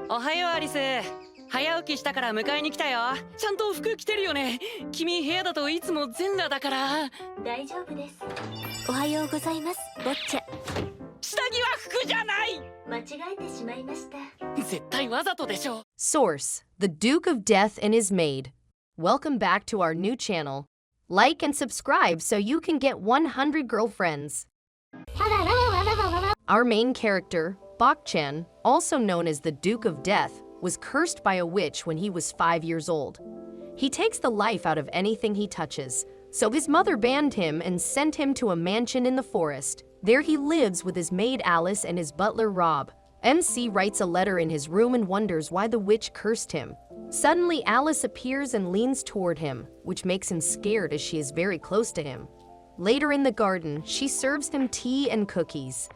おはようアリス。早起きしたから迎えに来たよ。ちゃんと服着てるよね。君部屋だといつも全裸だから。大丈夫です。おはようございます、ボッチャ。下着は服じゃない。間違えてしまいました。絶対わざとでしょ。 Source: The Duke of Death and His Maid. Welcome back to our new channel. Like and subscribe so you can get 100 girlfriends. Our main character, Bak-chan, also known as the Duke of Death, was cursed by a witch when he was 5 years old. He takes the life out of anything he touches, so his mother banned him and sent him to a mansion in the forest. There he lives with his maid Alice and his butler Rob. MC writes a letter in his room and wonders why the witch cursed him. Suddenly Alice appears and leans toward him, which makes him scared as she is very close to him. Later in the garden, she serves him tea and cookies.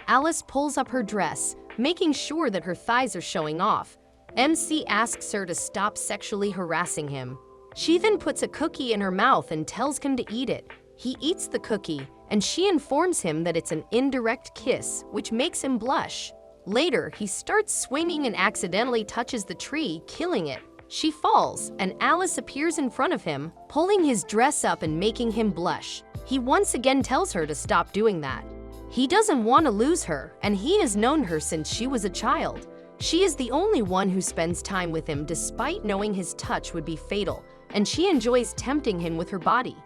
Alice pulls up her dress, making sure that her thighs are showing off. MC asks her to stop sexually harassing him. She then puts a cookie in her mouth and tells him to eat it. He eats the cookie, and she informs him that it's an indirect kiss, which makes him blush. Later, he starts swinging and accidentally touches the tree, killing it. She falls, and Alice appears in front of him, pulling his dress up and making him blush. He once again tells her to stop doing that. He doesn't want to lose her, and he has known her since she was a child. She is the only one who spends time with him despite knowing his touch would be fatal, and she enjoys tempting him with her body.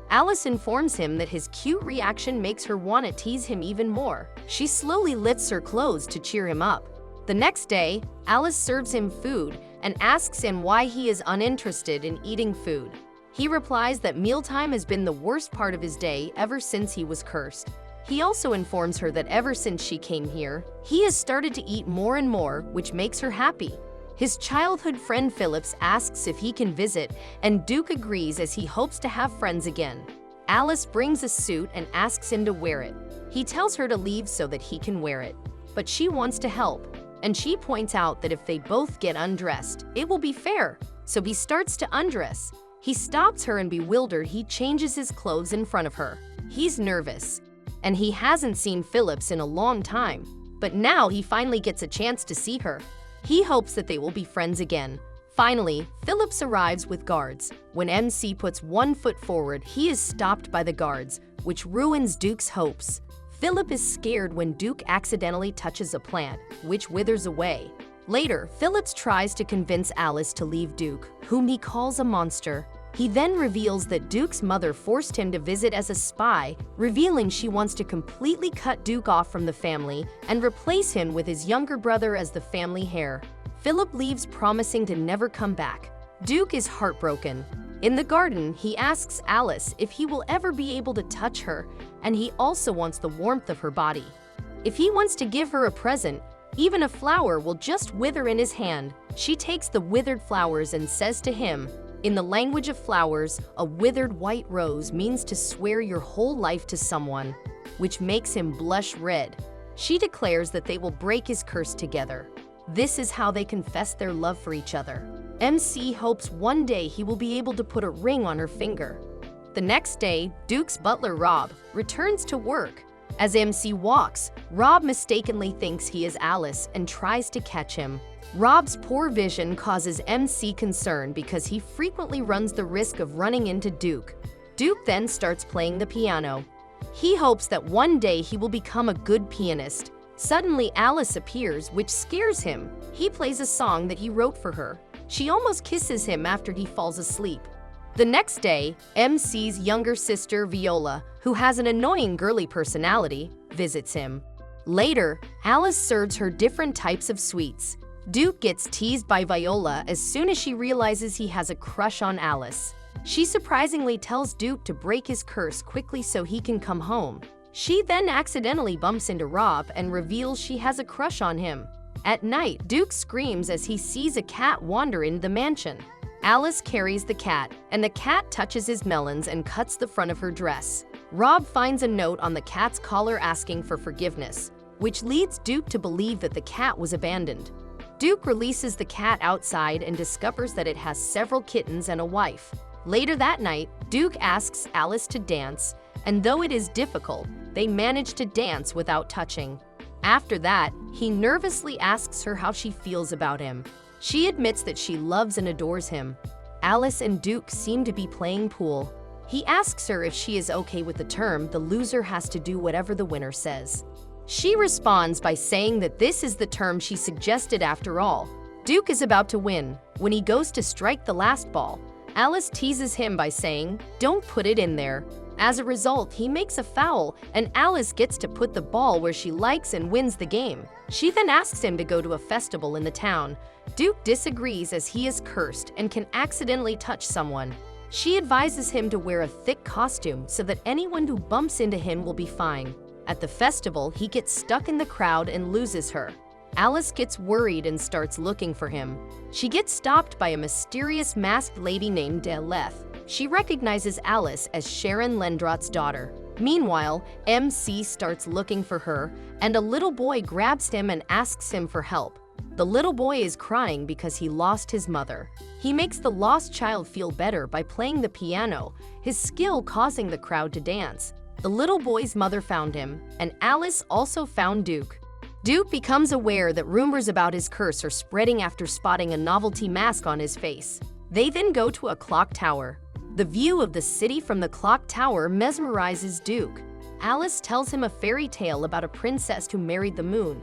Alice informs him that his cute reaction makes her want to tease him even more. She slowly lifts her clothes to cheer him up. The next day, Alice serves him food and asks him why he is uninterested in eating food. He replies that mealtime has been the worst part of his day ever since he was cursed. He also informs her that ever since she came here, he has started to eat more and more, which makes her happy. His childhood friend Phillips asks if he can visit, and Duke agrees as he hopes to have friends again. Alice brings a suit and asks him to wear it. He tells her to leave so that he can wear it, but she wants to help, and she points out that if they both get undressed, it will be fair, so he starts to undress. He stops her and bewildered, he changes his clothes in front of her. He's nervous, and he hasn't seen Phillips in a long time, but now he finally gets a chance to see her. He hopes that they will be friends again. Finally, Phillips arrives with guards. When MC puts one foot forward, he is stopped by the guards, which ruins Duke's hopes. Philip is scared when Duke accidentally touches a plant, which withers away. Later, Phillips tries to convince Alice to leave Duke, whom he calls a monster. He then reveals that Duke's mother forced him to visit as a spy, revealing she wants to completely cut Duke off from the family and replace him with his younger brother as the family heir. Philip leaves, promising to never come back. Duke is heartbroken. In the garden, he asks Alice if he will ever be able to touch her, and he also wants the warmth of her body. If he wants to give her a present, even a flower will just wither in his hand. She takes the withered flowers and says to him, in the language of flowers, a withered white rose means to swear your whole life to someone, which makes him blush red. She declares that they will break his curse together. This is how they confess their love for each other. MC hopes one day he will be able to put a ring on her finger. The next day, Duke's butler Rob returns to work. As MC walks, Rob mistakenly thinks he is Alice and tries to catch him. Rob's poor vision causes MC concern because he frequently runs the risk of running into Duke. Duke then starts playing the piano. He hopes that one day he will become a good pianist. Suddenly, Alice appears, which scares him. He plays a song that he wrote for her. She almost kisses him after he falls asleep. The next day, MC's younger sister, Viola, who has an annoying girly personality, visits him. Later, Alice serves her different types of sweets. Duke gets teased by Viola as soon as she realizes he has a crush on Alice. She surprisingly tells Duke to break his curse quickly so he can come home. She then accidentally bumps into Rob and reveals she has a crush on him. At night, Duke screams as he sees a cat wander into the mansion. Alice carries the cat, and the cat touches his melons and cuts the front of her dress. Rob finds a note on the cat's collar asking for forgiveness, which leads Duke to believe that the cat was abandoned. Duke releases the cat outside and discovers that it has several kittens and a wife. Later that night, Duke asks Alice to dance, and though it is difficult, they manage to dance without touching. After that, he nervously asks her how she feels about him. She admits that she loves and adores him. Alice and Duke seem to be playing pool. He asks her if she is okay with the term the loser has to do whatever the winner says. She responds by saying that this is the term she suggested after all. Duke is about to win. When he goes to strike the last ball, Alice teases him by saying, "Don't put it in there." As a result, he makes a foul, and Alice gets to put the ball where she likes and wins the game. She then asks him to go to a festival in the town. Duke disagrees as he is cursed and can accidentally touch someone. She advises him to wear a thick costume so that anyone who bumps into him will be fine. At the festival, he gets stuck in the crowd and loses her. Alice gets worried and starts looking for him. She gets stopped by a mysterious masked lady named Deleth. She recognizes Alice as Sharon Lendrot's daughter. Meanwhile, MC starts looking for her, and a little boy grabs him and asks him for help. The little boy is crying because he lost his mother. He makes the lost child feel better by playing the piano, his skill causing the crowd to dance. The little boy's mother found him, and Alice also found Duke. Duke becomes aware that rumors about his curse are spreading after spotting a novelty mask on his face. They then go to a clock tower. The view of the city from the clock tower mesmerizes Duke. Alice tells him a fairy tale about a princess who married the moon.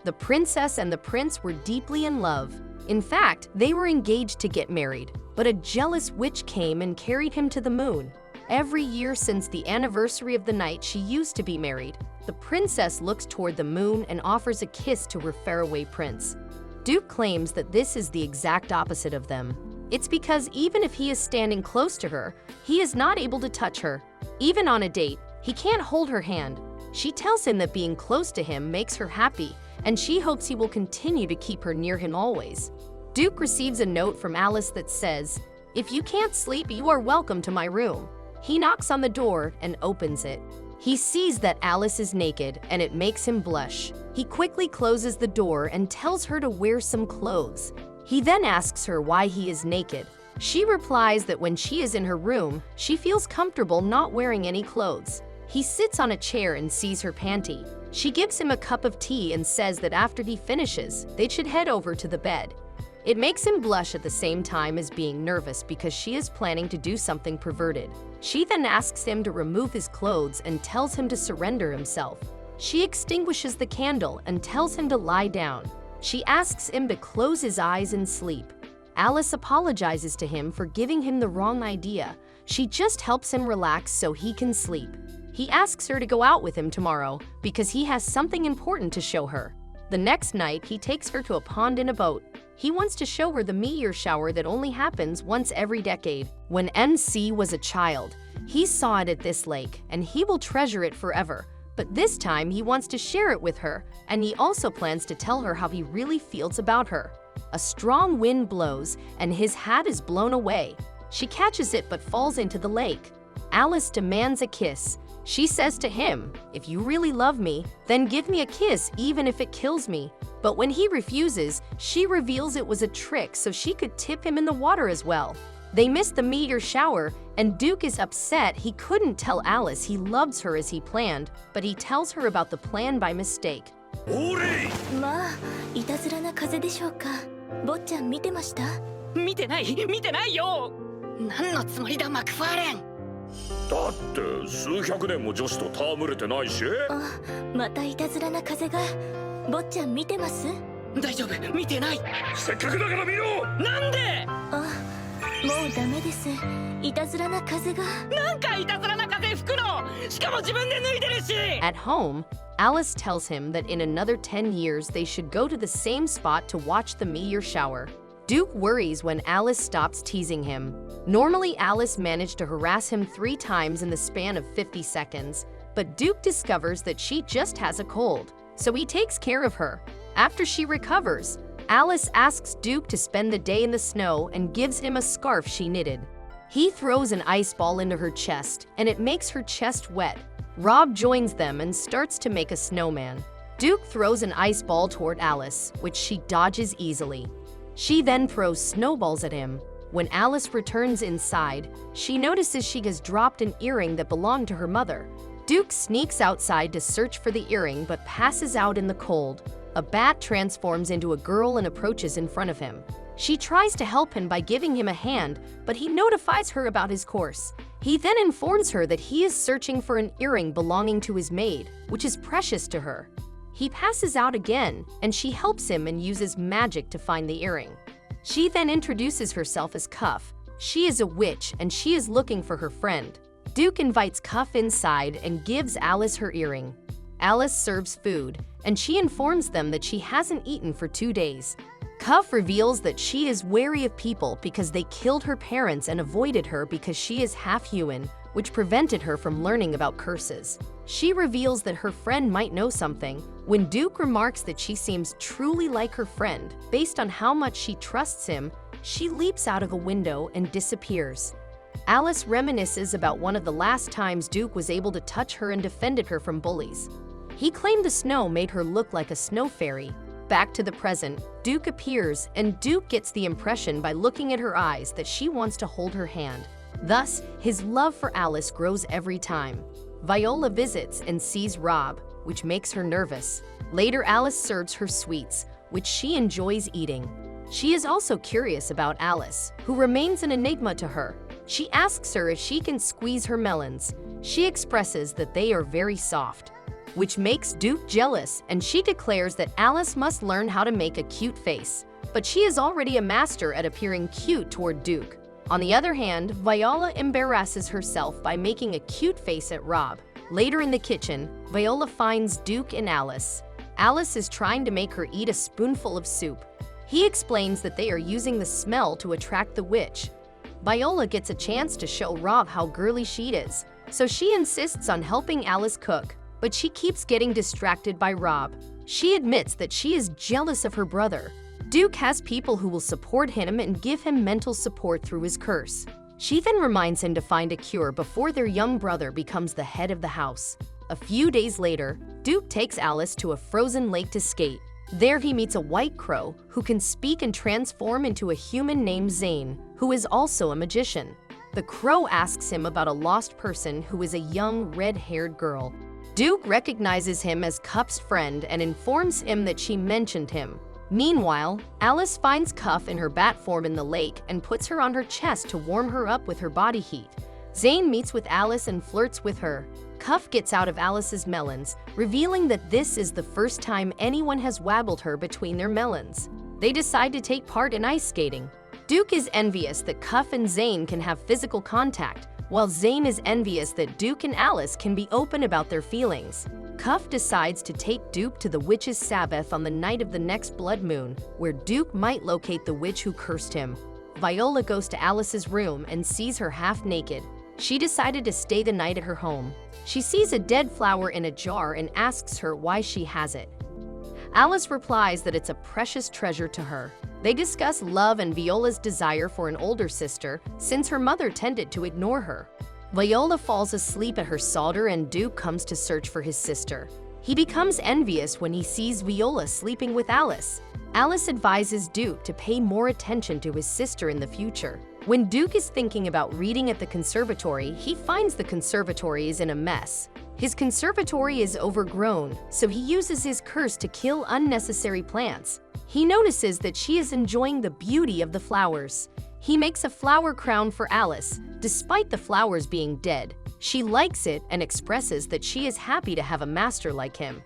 The princess and the prince were deeply in love. In fact, they were engaged to get married, but a jealous witch came and carried him to the moon. Every year since the anniversary of the night she used to be married, the princess looks toward the moon and offers a kiss to her faraway prince. Duke claims that this is the exact opposite of them. It's because even if he is standing close to her, he is not able to touch her. Even on a date, he can't hold her hand. She tells him that being close to him makes her happy, and she hopes he will continue to keep her near him always. Duke receives a note from Alice that says, "If you can't sleep, you are welcome to my room." He knocks on the door and opens it. He sees that Alice is naked, and it makes him blush. He quickly closes the door and tells her to wear some clothes. He then asks her why he is naked. She replies that when she is in her room, she feels comfortable not wearing any clothes. He sits on a chair and sees her panty. She gives him a cup of tea and says that after he finishes, they should head over to the bed. It makes him blush at the same time as being nervous because she is planning to do something perverted. She then asks him to remove his clothes and tells him to surrender himself. She extinguishes the candle and tells him to lie down. She asks him to close his eyes and sleep. Alice apologizes to him for giving him the wrong idea. She just helps him relax so he can sleep. He asks her to go out with him tomorrow because he has something important to show her. The next night, he takes her to a pond in a boat. He wants to show her the meteor shower that only happens once every decade. When MC was a child, he saw it at this lake, and he will treasure it forever. But this time, he wants to share it with her, and he also plans to tell her how he really feels about her. A strong wind blows, and his hat is blown away. She catches it but falls into the lake. Alice demands a kiss. She says to him, "If you really love me, then give me a kiss even if it kills me." But when he refuses, she reveals it was a trick so she could tip him in the water as well. They miss the meteor shower, and Duke is upset he couldn't tell Alice he loves her as he planned, but he tells her about the plan by mistake. まあ、いたずらな風でしょうか。坊ちゃん見てました？見てないよ。何のつもりだマクファーレン。だって数百年も女子と戯れてないし。あ、またいたずらな風が。坊ちゃん見てます？大丈夫、見てない。せっかくだから見ろ。なんで？あ、もうダメです。いたずらな風が。なんかいたずらな風吹くの。しかも自分で脱いでるし。At home, Alice tells him that in another 10 years they should go to the same spot to watch the meteor shower. Duke worries when Alice stops teasing him. Normally, Alice managed to harass him 3 times in the span of 50 seconds, but Duke discovers that she just has a cold, so he takes care of her. After she recovers, Alice asks Duke to spend the day in the snow and gives him a scarf she knitted. He throws an ice ball into her chest, and it makes her chest wet. Rob joins them and starts to make a snowman. Duke throws an ice ball toward Alice, which she dodges easily. She then throws snowballs at him. When Alice returns inside, she notices she has dropped an earring that belonged to her mother. Duke sneaks outside to search for the earring but passes out in the cold. A bat transforms into a girl and approaches in front of him. She tries to help him by giving him a hand, but he notifies her about his course. He then informs her that he is searching for an earring belonging to his maid, which is precious to her. He passes out again, and she helps him and uses magic to find the earring. She then introduces herself as Cuff. She is a witch, and she is looking for her friend. Duke invites Cuff inside and gives Alice her earring. Alice serves food, and she informs them that she hasn't eaten for 2 days. Cuff reveals that she is wary of people because they killed her parents and avoided her because she is half-human, which prevented her from learning about curses. She reveals that her friend might know something. When Duke remarks that she seems truly like her friend, based on how much she trusts him, she leaps out of a window and disappears. Alice reminisces about one of the last times Duke was able to touch her and defended her from bullies. He claimed the snow made her look like a snow fairy. Back to the present, Duke appears, and Duke gets the impression by looking at her eyes that she wants to hold her hand. Thus, his love for Alice grows every time. Viola visits and sees Rob, which makes her nervous. Later, Alice serves her sweets, which she enjoys eating. She is also curious about Alice, who remains an enigma to her. She asks her if she can squeeze her melons. She expresses that they are very soft, which makes Duke jealous, and she declares that Alice must learn how to make a cute face. But she is already a master at appearing cute toward Duke. On the other hand, Viola embarrasses herself by making a cute face at Rob. Later in the kitchen, Viola finds Duke and Alice. Alice is trying to make her eat a spoonful of soup. He explains that they are using the smell to attract the witch. Viola gets a chance to show Rob how girly she is, so she insists on helping Alice cook, but she keeps getting distracted by Rob. She admits that she is jealous of her brother. Duke has people who will support him and give him mental support through his curse. She then reminds him to find a cure before their young brother becomes the head of the house. A few days later, Duke takes Alice to a frozen lake to skate. There he meets a white crow who can speak and transform into a human named Zane, who is also a magician. The crow asks him about a lost person who is a young red-haired girl. Duke recognizes him as Cuff's friend and informs him that she mentioned him. Meanwhile, Alice finds Cuff in her bat form in the lake and puts her on her chest to warm her up with her body heat. Zane meets with Alice and flirts with her. Cuff gets out of Alice's melons, revealing that this is the first time anyone has wabbled her between their melons. They decide to take part in ice skating. Duke is envious that Cuff and Zane can have physical contact, while Zane is envious that Duke and Alice can be open about their feelings. Cuff decides to take Duke to the witch's Sabbath on the night of the next blood moon, where Duke might locate the witch who cursed him. Viola goes to Alice's room and sees her half naked. She decided to stay the night at her home. She sees a dead flower in a jar and asks her why she has it. Alice replies that it's a precious treasure to her. They discuss love and Viola's desire for an older sister, since her mother tended to ignore her. Viola falls asleep at her solder and Duke comes to search for his sister. He becomes envious when he sees Viola sleeping with Alice. Alice advises Duke to pay more attention to his sister in the future. When Duke is thinking about reading at the conservatory, he finds the conservatory is in a mess. His conservatory is overgrown, so he uses his curse to kill unnecessary plants. He notices that she is enjoying the beauty of the flowers. He makes a flower crown for Alice, despite the flowers being dead. She likes it and expresses that she is happy to have a master like him.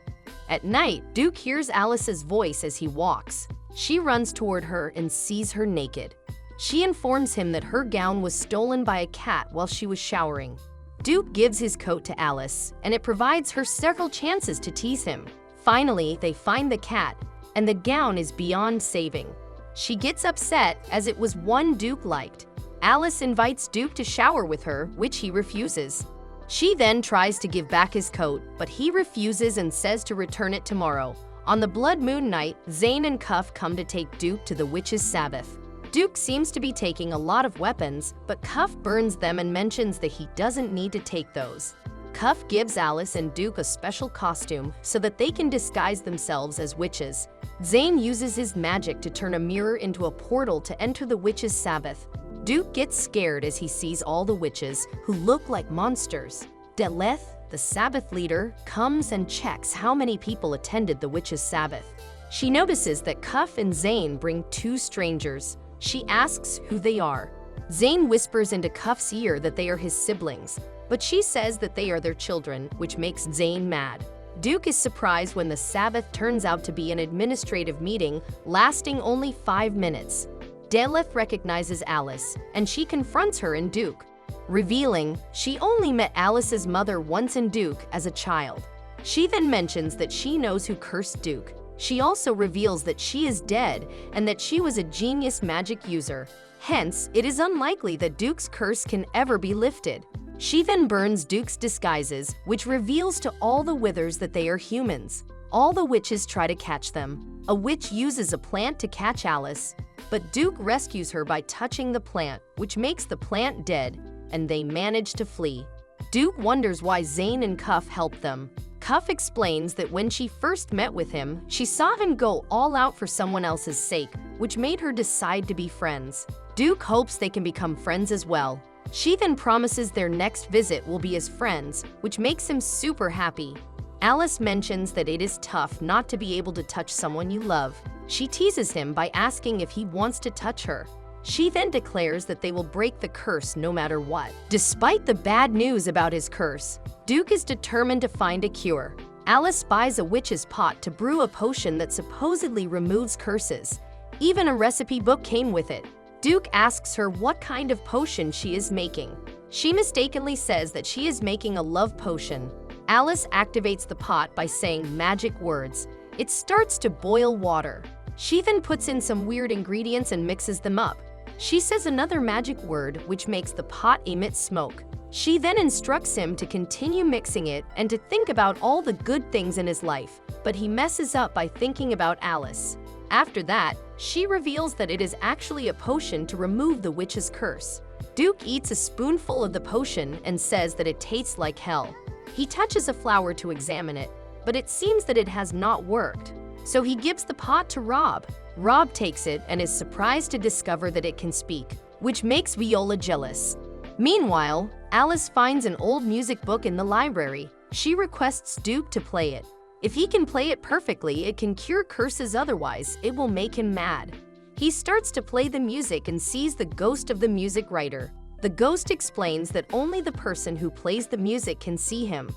At night, Duke hears Alice's voice as he walks. She runs toward her and sees her naked. She informs him that her gown was stolen by a cat while she was showering. Duke gives his coat to Alice, and it provides her several chances to tease him. Finally, they find the cat, and the gown is beyond saving. She gets upset as it was one Duke liked. Alice invites Duke to shower with her, which he refuses. She then tries to give back his coat, but he refuses and says to return it tomorrow. On the blood moon night, Zane and Cuff come to take Duke to the witch's Sabbath. Duke seems to be taking a lot of weapons, but Cuff burns them and mentions that he doesn't need to take those. Cuff gives Alice and Duke a special costume so that they can disguise themselves as witches. Zane uses his magic to turn a mirror into a portal to enter the witch's Sabbath. Duke gets scared as he sees all the witches, who look like monsters. Deleth, the Sabbath leader comes and checks how many people attended the witch's Sabbath. She notices that Cuff and Zane bring two strangers. She asks who they are. Zane whispers into Cuff's ear that they are his siblings, but she says that they are their children, which makes Zane mad. Duke is surprised when the Sabbath turns out to be an administrative meeting lasting only 5 minutes. Deleth recognizes Alice, and she confronts her and Duke, revealing she only met Alice's mother once in Duke as a child. She then mentions that she knows who cursed Duke. She also reveals that she is dead and that she was a genius magic user. Hence, it is unlikely that Duke's curse can ever be lifted. She then burns Duke's disguises, which reveals to all the withers that they are humans. All the witches try to catch them. A witch uses a plant to catch Alice, but Duke rescues her by touching the plant, which makes the plant dead, and they manage to flee. Duke wonders why Zane and Cuff helped them. Cuff explains that when she first met with him, she saw him go all out for someone else's sake, which made her decide to be friends. Duke hopes they can become friends as well. She then promises their next visit will be as friends, which makes him super happy. Alice mentions that it is tough not to be able to touch someone you love. She teases him by asking if he wants to touch her. She then declares that they will break the curse no matter what. Despite the bad news about his curse, Duke is determined to find a cure. Alice buys a witch's pot to brew a potion that supposedly removes curses. Even a recipe book came with it. Duke asks her what kind of potion she is making. She mistakenly says that she is making a love potion. Alice activates the pot by saying magic words. It starts to boil water. She then puts in some weird ingredients and mixes them up. She says another magic word, which makes the pot emit smoke. She then instructs him to continue mixing it and to think about all the good things in his life, but he messes up by thinking about Alice. After that, she reveals that it is actually a potion to remove the witch's curse. Duke eats a spoonful of the potion and says that it tastes like hell. He touches a flower to examine it, but it seems that it has not worked. So he gives the pot to Rob. Rob takes it and is surprised to discover that it can speak, which makes Viola jealous. Meanwhile, Alice finds an old music book in the library. She requests Duke to play it. If he can play it perfectly, it can cure curses, otherwise it will make him mad. He starts to play the music and sees the ghost of the music writer. The ghost explains that only the person who plays the music can see him.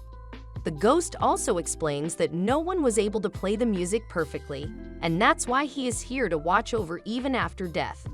The ghost also explains that no one was able to play the music perfectly, and that's why he is here to watch over even after death.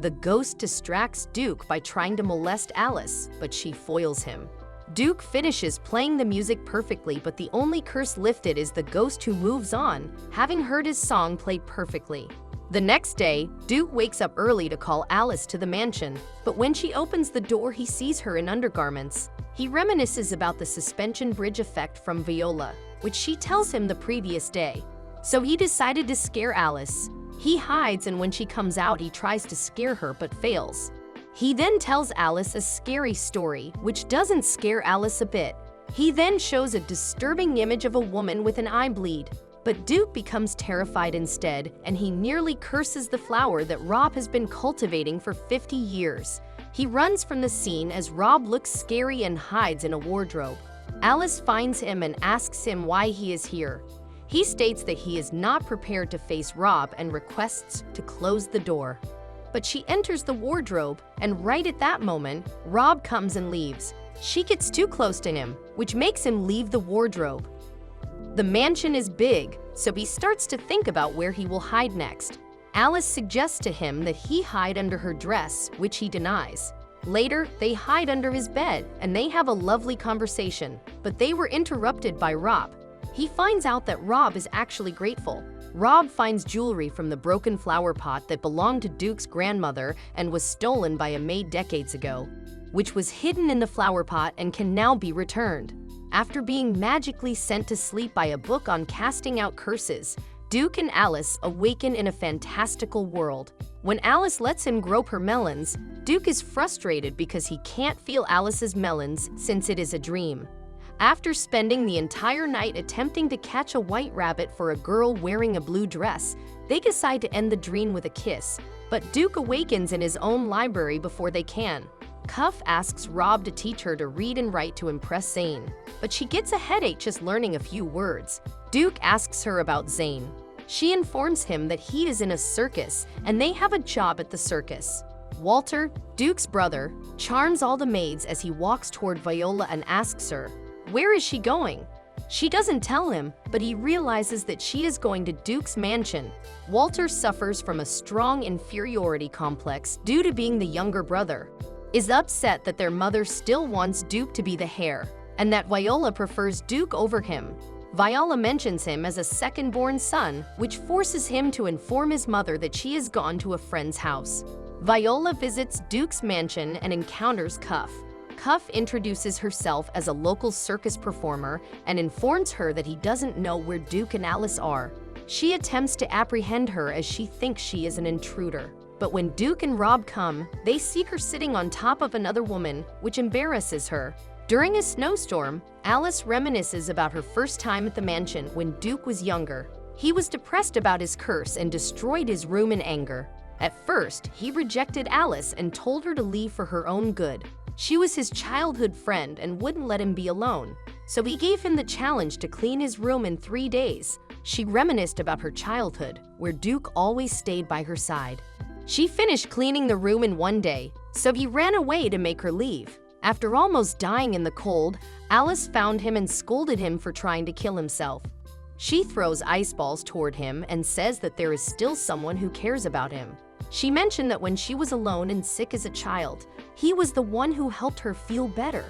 The ghost distracts Duke by trying to molest Alice, but she foils him. Duke finishes playing the music perfectly, but the only curse lifted is the ghost who moves on, having heard his song played perfectly. The next day, Duke wakes up early to call Alice to the mansion, but when she opens the door, he sees her in undergarments. He reminisces about the suspension bridge effect from Viola, which she tells him the previous day. So he decided to scare Alice. He hides, and when she comes out, he tries to scare her but fails. He then tells Alice a scary story, which doesn't scare Alice a bit. He then shows a disturbing image of a woman with an eye bleed. But Duke becomes terrified instead, and he nearly curses the flower that Rob has been cultivating for 50 years. He runs from the scene as Rob looks scary and hides in a wardrobe. Alice finds him and asks him why he is here. He states that he is not prepared to face Rob and requests to close the door. But she enters the wardrobe, and right at that moment, Rob comes and leaves. She gets too close to him, which makes him leave the wardrobe. The mansion is big, so he starts to think about where he will hide next. Alice suggests to him that he hide under her dress, which he denies. Later, they hide under his bed, and they have a lovely conversation, but they were interrupted by Rob. He finds out that Rob is actually grateful. Rob finds jewelry from the broken flower pot that belonged to Duke's grandmother and was stolen by a maid decades ago, which was hidden in the flower pot and can now be returned. After being magically sent to sleep by a book on casting out curses, Duke and Alice awaken in a fantastical world. When Alice lets him grope her melons, Duke is frustrated because he can't feel Alice's melons since it is a dream. After spending the entire night attempting to catch a white rabbit for a girl wearing a blue dress, they decide to end the dream with a kiss, but Duke awakens in his own library before they can. Cuff asks Rob to teach her to read and write to impress Zane, but she gets a headache just learning a few words. Duke asks her about Zane. She informs him that he is in a circus and they have a job at the circus. Walter, Duke's brother, charms all the maids as he walks toward Viola and asks her, "Where is she going?" She doesn't tell him, but he realizes that she is going to Duke's mansion. Walter suffers from a strong inferiority complex due to being the younger brother, is upset that their mother still wants Duke to be the heir, and that Viola prefers Duke over him. Viola mentions him as a second-born son, which forces him to inform his mother that she has gone to a friend's house. Viola visits Duke's mansion and encounters Cuff. Cuff introduces herself as a local circus performer and informs her that he doesn't know where Duke and Alice are. She attempts to apprehend her as she thinks she is an intruder. But when Duke and Rob come, they see her sitting on top of another woman, which embarrasses her. During a snowstorm, Alice reminisces about her first time at the mansion when Duke was younger. He was depressed about his curse and destroyed his room in anger. At first, he rejected Alice and told her to leave for her own good. She was his childhood friend and wouldn't let him be alone, so he gave him the challenge to clean his room in 3 days. She reminisced about her childhood, where Duke always stayed by her side. She finished cleaning the room in 1 day, so he ran away to make her leave. After almost dying in the cold, Alice found him and scolded him for trying to kill himself. She throws ice balls toward him and says that there is still someone who cares about him. She mentioned that when she was alone and sick as a child, he was the one who helped her feel better.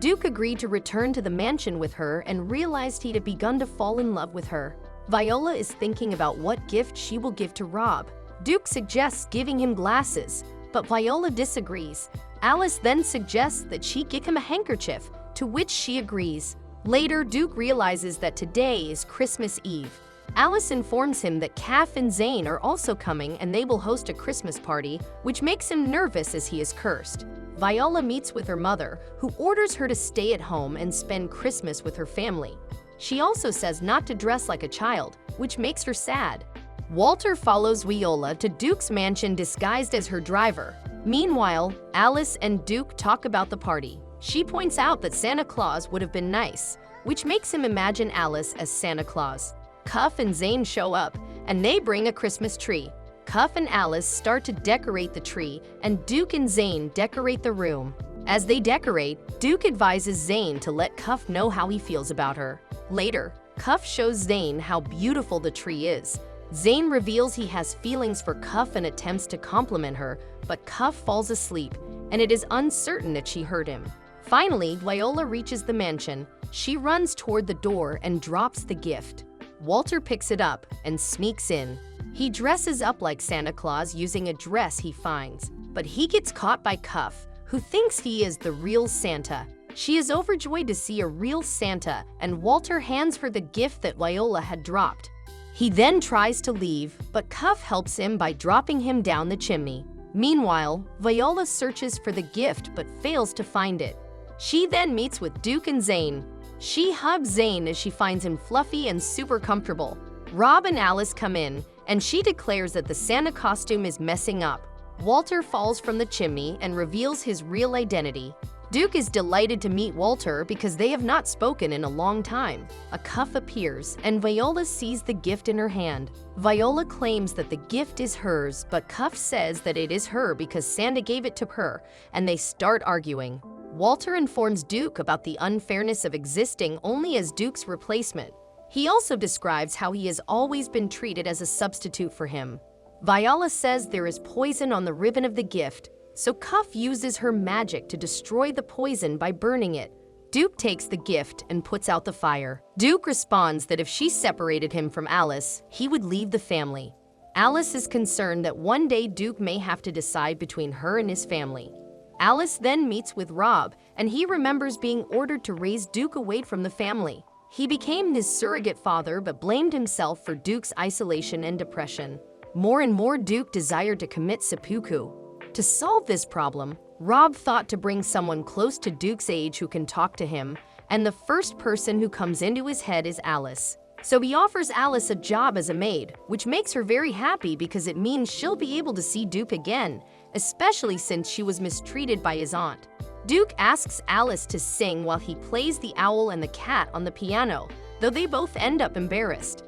Duke agreed to return to the mansion with her and realized he had begun to fall in love with her. Viola is thinking about what gift she will give to Rob. Duke suggests giving him glasses, but Viola disagrees. Alice then suggests that she give him a handkerchief, to which she agrees. Later, Duke realizes that today is Christmas Eve. Alice informs him that Kath and Zane are also coming and they will host a Christmas party, which makes him nervous as he is cursed. Viola meets with her mother, who orders her to stay at home and spend Christmas with her family. She also says not to dress like a child, which makes her sad. Walter follows Viola to Duke's mansion disguised as her driver. Meanwhile, Alice and Duke talk about the party. She points out that Santa Claus would have been nice, which makes him imagine Alice as Santa Claus. Cuff and Zane show up, and they bring a Christmas tree. Cuff and Alice start to decorate the tree, and Duke and Zane decorate the room. As they decorate, Duke advises Zane to let Cuff know how he feels about her. Later, Cuff shows Zane how beautiful the tree is. Zane reveals he has feelings for Cuff and attempts to compliment her, but Cuff falls asleep, and it is uncertain that she heard him. Finally, Viola reaches the mansion. She runs toward the door and drops the gift. Walter picks it up and sneaks in. He dresses up like Santa Claus using a dress he finds, but he gets caught by Cuff, who thinks he is the real Santa. She is overjoyed to see a real Santa, and Walter hands her the gift that Viola had dropped. He then tries to leave, but Cuff helps him by dropping him down the chimney. Meanwhile, Viola searches for the gift but fails to find it. She then meets with Duke and Zane. She hugs Zane as she finds him fluffy and super comfortable. Rob and Alice come in, and she declares that the Santa costume is messing up. Walter falls from the chimney and reveals his real identity. Duke is delighted to meet Walter because they have not spoken in a long time. A cuff appears, and Viola sees the gift in her hand. Viola claims that the gift is hers, but Cuff says that it is her because Santa gave it to her, and they start arguing. Walter informs Duke about the unfairness of existing only as Duke's replacement. He also describes how he has always been treated as a substitute for him. Viola says there is poison on the ribbon of the gift, so Cuff uses her magic to destroy the poison by burning it. Duke takes the gift and puts out the fire. Duke responds that if she separated him from Alice, he would leave the family. Alice is concerned that one day Duke may have to decide between her and his family. Alice then meets with Rob, and he remembers being ordered to raise Duke away from the family. He became his surrogate father but blamed himself for Duke's isolation and depression. More and more Duke desired to commit seppuku. To solve this problem, Rob thought to bring someone close to Duke's age who can talk to him, and the first person who comes into his head is Alice. So he offers Alice a job as a maid, which makes her very happy because it means she'll be able to see Duke again, especially since she was mistreated by his aunt. Duke asks Alice to sing while he plays the owl and the cat on the piano, though they both end up embarrassed.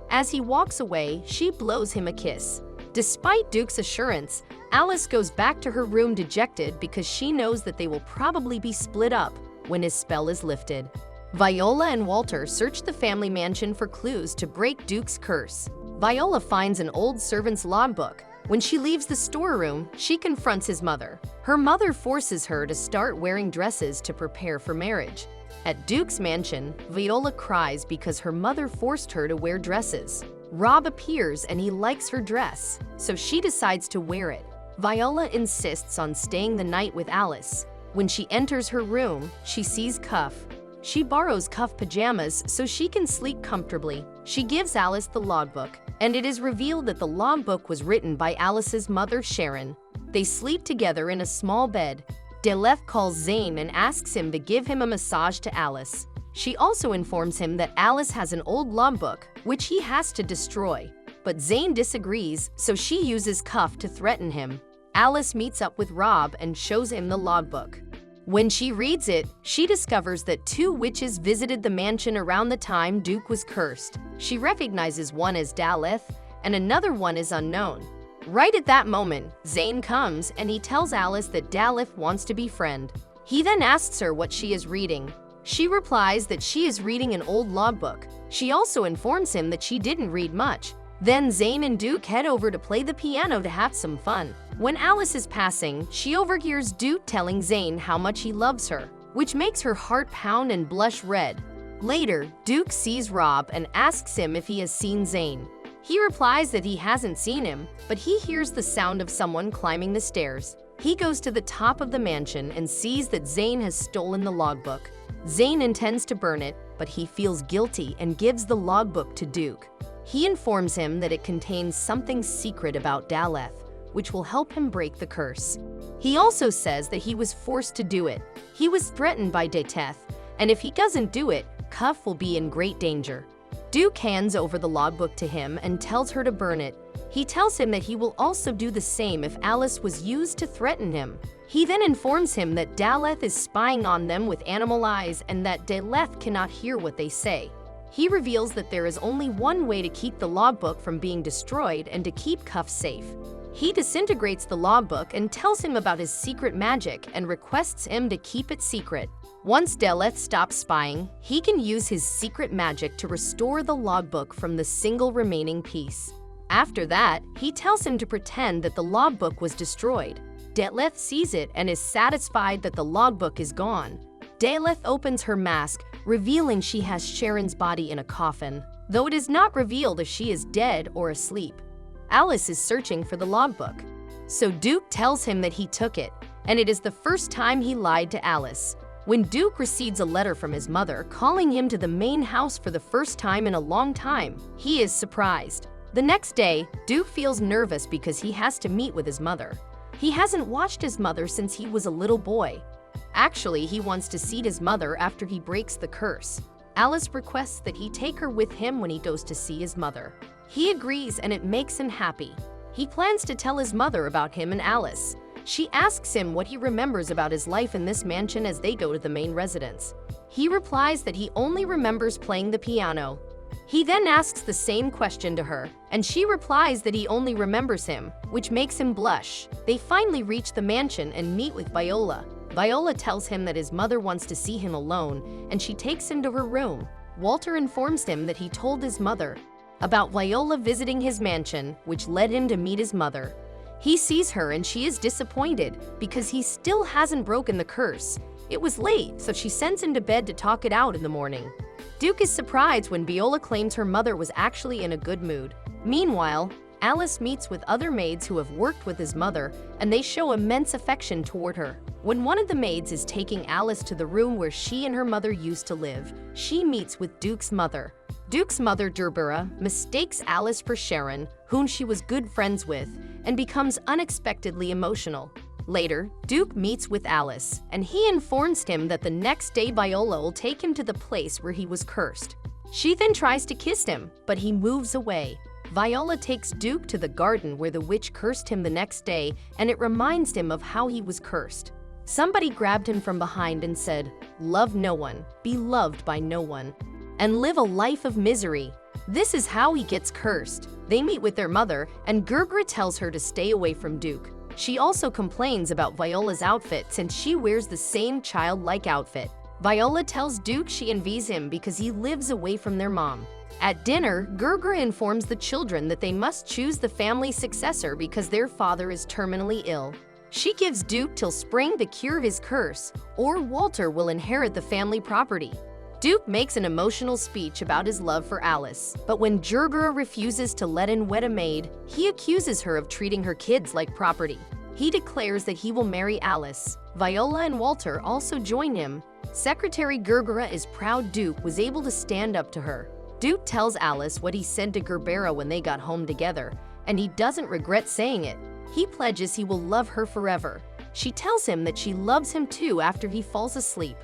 As he walks away, she blows him a kiss. Despite Duke's assurance, Alice goes back to her room dejected because she knows that they will probably be split up when his spell is lifted. Viola and Walter search the family mansion for clues to break Duke's curse. Viola finds an old servant's logbook. When she leaves the storeroom, she confronts his mother. Her mother forces her to start wearing dresses to prepare for marriage. At Duke's mansion, Viola cries because her mother forced her to wear dresses. Rob appears and he likes her dress, so she decides to wear it. Viola insists on staying the night with Alice. When she enters her room, she sees Cuff. She borrows Cuff pajamas so she can sleep comfortably. She gives Alice the logbook, and it is revealed that the logbook was written by Alice's mother, Sharon. They sleep together in a small bed. Deleth calls Zane and asks him to give him a massage to Alice. She also informs him that Alice has an old logbook, which he has to destroy. But Zane disagrees, so she uses Cuff to threaten him. Alice meets up with Rob and shows him the logbook. When she reads it, she discovers that 2 witches visited the mansion around the time Duke was cursed. She recognizes one as Daleth and another one is unknown. Right at that moment, Zane comes and he tells Alice that Daleth wants to befriend. He then asks her what she is reading. She replies that she is reading an old logbook. She also informs him that she didn't read much. Then Zane and Duke head over to play the piano to have some fun. When Alice is passing, she overhears Duke telling Zane how much he loves her, which makes her heart pound and blush red. Later, Duke sees Rob and asks him if he has seen Zane. He replies that he hasn't seen him, but he hears the sound of someone climbing the stairs. He goes to the top of the mansion and sees that Zane has stolen the logbook. Zane intends to burn it, but he feels guilty and gives the logbook to Duke. He informs him that it contains something secret about Daleth, which will help him break the curse. He also says that he was forced to do it. He was threatened by Deteth, and if he doesn't do it, Cuff will be in great danger. Duke hands over the logbook to him and tells her to burn it. He tells him that he will also do the same if Alice was used to threaten him. He then informs him that Daleth is spying on them with animal eyes and that Daleth cannot hear what they say. He reveals that there is only one way to keep the logbook from being destroyed and to keep Cuff safe. He disintegrates the logbook and tells him about his secret magic and requests him to keep it secret. Once Daleth stops spying, he can use his secret magic to restore the logbook from the single remaining piece. After that, he tells him to pretend that the logbook was destroyed. Daleth sees it and is satisfied that the logbook is gone. Daleth opens her mask, revealing she has Sharon's body in a coffin, though it is not revealed if she is dead or asleep. Alice is searching for the logbook. So Duke tells him that he took it, and it is the first time he lied to Alice. When Duke receives a letter from his mother calling him to the main house for the first time in a long time, he is surprised. The next day, Duke feels nervous because he has to meet with his mother. He hasn't watched his mother since he was a little boy. Actually, he wants to see his mother after he breaks the curse. Alice requests that he take her with him when he goes to see his mother. He agrees and it makes him happy. He plans to tell his mother about him and Alice. She asks him what he remembers about his life in this mansion as they go to the main residence. He replies that he only remembers playing the piano. He then asks the same question to her, and she replies that he only remembers him, which makes him blush. They finally reach the mansion and meet with Viola. Viola tells him that his mother wants to see him alone, and she takes him to her room. Walter informs him that he told his mother about Viola visiting his mansion, which led him to meet his mother. He sees her and she is disappointed because he still hasn't broken the curse. It was late, so she sends him to bed to talk it out in the morning. Duke is surprised when Viola claims her mother was actually in a good mood. Meanwhile, Alice meets with other maids who have worked with his mother, and they show immense affection toward her. When one of the maids is taking Alice to the room where she and her mother used to live, she meets with Duke's mother. Duke's mother, Gerbera, mistakes Alice for Sharon, whom she was good friends with, and becomes unexpectedly emotional. Later, Duke meets with Alice, and he informs him that the next day Viola will take him to the place where he was cursed. She then tries to kiss him, but he moves away. Viola takes Duke to the garden where the witch cursed him the next day, and it reminds him of how he was cursed. Somebody grabbed him from behind and said, "Love no one, be loved by no one, and live a life of misery." This is how he gets cursed. They meet with their mother, and Gergera tells her to stay away from Duke. She also complains about Viola's outfit since she wears the same childlike outfit. Viola tells Duke she envies him because he lives away from their mom. At dinner, Gergera informs the children that they must choose the family successor because their father is terminally ill. She gives Duke till spring to cure his curse, or Walter will inherit the family property. Duke makes an emotional speech about his love for Alice, but when Gergera refuses to let in wed a maid, he accuses her of treating her kids like property. He declares that he will marry Alice. Viola and Walter also join him. Secretary Gergera is proud Duke was able to stand up to her. Duke tells Alice what he said to Gerbera when they got home together, and he doesn't regret saying it. He pledges he will love her forever. She tells him that she loves him too after he falls asleep.